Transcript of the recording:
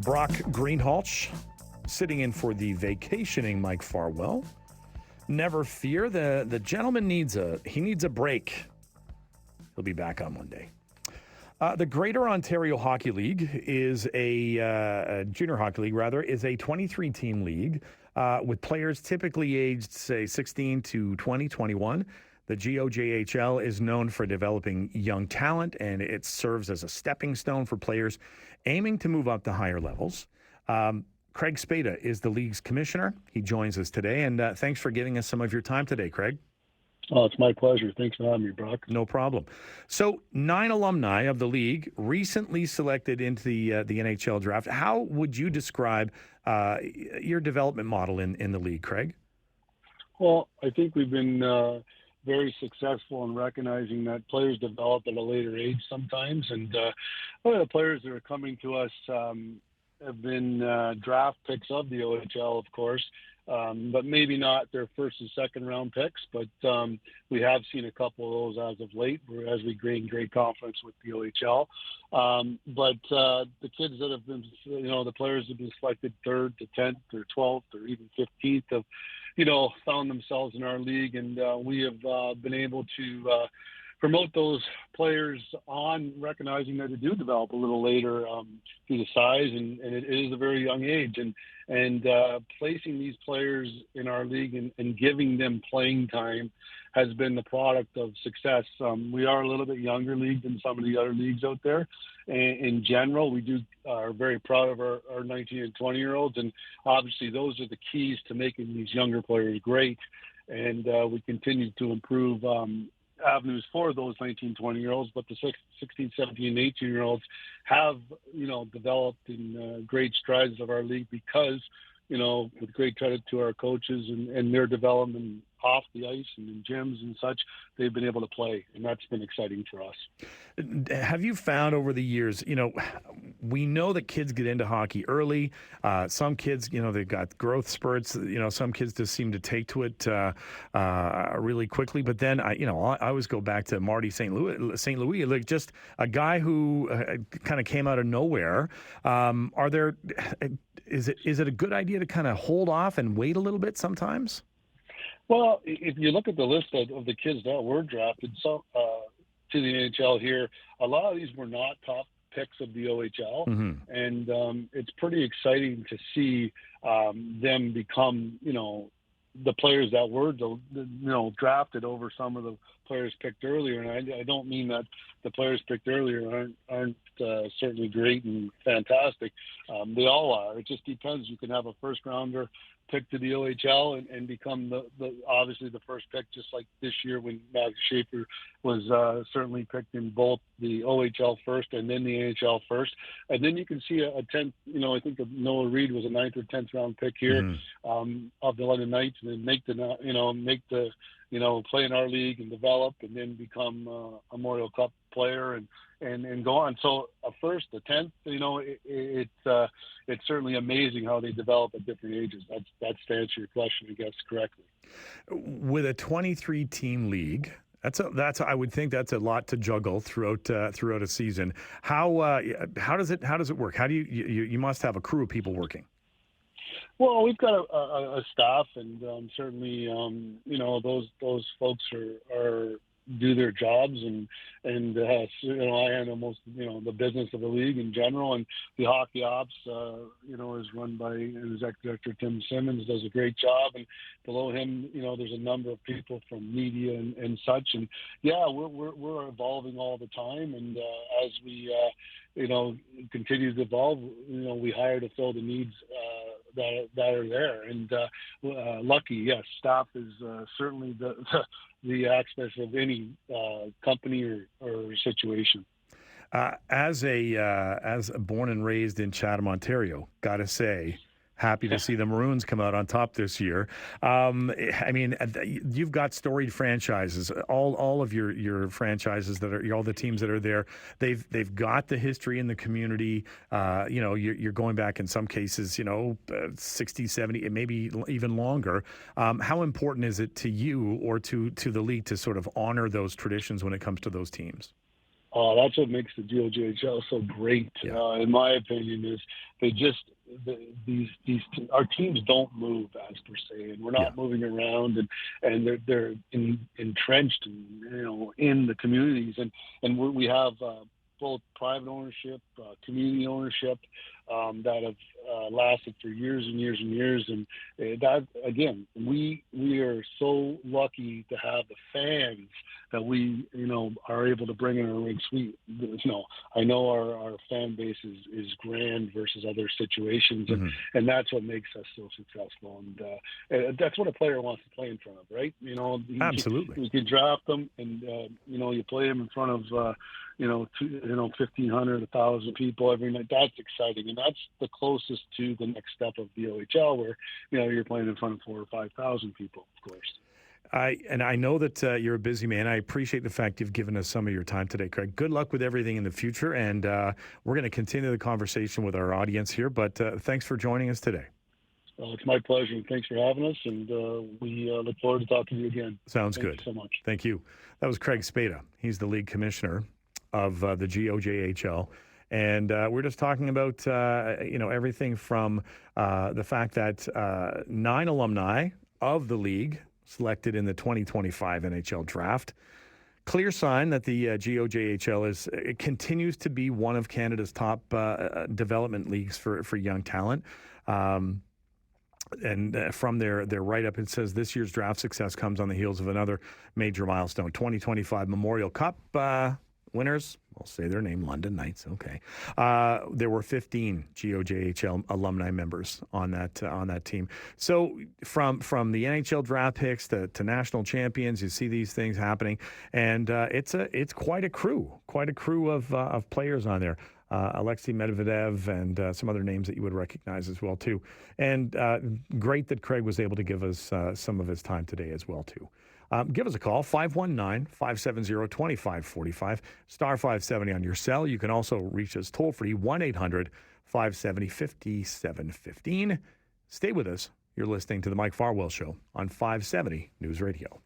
Brock Greenhalgh sitting in for the vacationing Mike Farwell. Never fear, the gentleman needs a break. He'll be back on Monday. The Greater Ontario Hockey League is a junior hockey league, rather, is a 23-team league with players typically aged, say, 16 to 20, 21. The GOJHL is known for developing young talent, and it serves as a stepping stone for players aiming to move up to higher levels. Craig Spada is the league's commissioner. He joins us today, and thanks for giving us some of your time today, Craig. Oh, it's my pleasure. Thanks for having me, Brock. No problem. So 9 alumni of the league recently selected into the NHL draft. How would you describe your development model in the league, Craig? Well, I think we've been very successful in recognizing that players develop at a later age sometimes. And one of the players that are coming to us have been draft picks of the OHL, of course. But maybe not their first and second round picks, but we have seen a couple of those as of late, as we gain great confidence with the OHL. But the kids that have been, the players that have been selected 3rd to 10th or 12th or even 15th have, found themselves in our league, and we have been able to promote those players on, recognizing that they do develop a little later due to size, and it is a very young age. And placing these players in our league and giving them playing time has been the product of success. We are a little bit younger league than some of the other leagues out there. In general, we are very proud of our 19 and 20-year-olds, and obviously those are the keys to making these younger players great. And we continue to improve avenues for those 19, 20-year-olds, but the 16, 17, and 18-year-olds have, developed in great strides of our league because, with great credit to our coaches and their development off the ice and in gyms and such, they've been able to play, and that's been exciting for us. Have you found over the years, we know that kids get into hockey early. Some kids, they've got growth spurts. Some kids just seem to take to it really quickly. But then, I always go back to Marty St. Louis, like just a guy who kind of came out of nowhere. Is it a good idea to kind of hold off and wait a little bit sometimes? Well, if you look at the list of the kids that were drafted to the NHL here, a lot of these were not top picks of the OHL, and it's pretty exciting to see them become, the players that were, drafted over some of the players picked earlier. And I don't mean that the players picked earlier aren't certainly great and fantastic. They all are. It just depends. You can have a first rounder pick to the OHL and become the obviously the first pick, just like this year when Max Schaefer was certainly picked in both the OHL first and then the NHL first. And then you can see a 10th, I think Noah Reid was a 9th or 10th round pick here of the London Knights, and then make the play in our league and develop, and then become a Memorial Cup player and go on. So a first, a 10th, it's certainly amazing how they develop at different ages. That's to answer your question, I guess, correctly. With a 23-team league, that's I would think that's a lot to juggle throughout a season. How does it work? How do you must have a crew of people working? Well, we've got a staff, and certainly, those folks are do their jobs, and I handle most, the business of the league in general, and the hockey ops, is run by Executive Director Tim Simmons, does a great job, and below him, there's a number of people from media and such, and we're evolving all the time, and as we, continue to evolve, we hire to fill the needs that are there, and lucky, yes, staff is certainly the aspect of any company or situation. As born and raised in Chatham, Ontario, gotta say, happy to see the Maroons come out on top this year. You've got storied franchises. All of your franchises that are all the teams that are there. They've got the history in the community. You're going back in some cases, 60, 70, maybe even longer. How important is it to you or to the league to sort of honor those traditions when it comes to those teams? That's what makes the GOJHL so great, in my opinion. Is they just our teams don't move as per se, and we're not moving around, and they're entrenched in the communities, and we have both private ownership, community ownership that have lasted for years and years and years. And that, again, we are so lucky to have the fans that we, are able to bring in our rink suite. I know our fan base is grand versus other situations, and that's what makes us so successful. And that's what a player wants to play in front of, right? Absolutely. You can draft them, and you play them in front of 1,500, 1,000 people every night. That's exciting, and that's the closest to the next step of the OHL, where you're playing in front of 4,000 or 5,000 people, of course. I know that you're a busy man. I appreciate the fact you've given us some of your time today, Craig. Good luck with everything in the future, and we're going to continue the conversation with our audience here. But thanks for joining us today. It's my pleasure, and thanks for having us, and we look forward to talking to you again. Sounds Thank good. You so much. Thank you. That was Craig Spada. He's the league commissioner of the GOJHL. And we're just talking about, everything from the fact that 9 alumni of the league selected in the 2025 NHL draft. Clear sign that the GOJHL it continues to be one of Canada's top development leagues for young talent. And from their write-up, it says this year's draft success comes on the heels of another major milestone. 2025 Memorial Cup winners, we'll say their name, London Knights. Okay, there were 15 GOJHL alumni members on that team. So from the NHL draft picks to national champions, you see these things happening, and it's quite a crew of players on there. Alexei Medvedev and some other names that you would recognize as well too. And great that Craig was able to give us some of his time today as well too. Give us a call, 519-570-2545, star 570 on your cell. You can also reach us toll-free, 1-800-570-5715. Stay with us. You're listening to The Mike Farwell Show on 570 News Radio.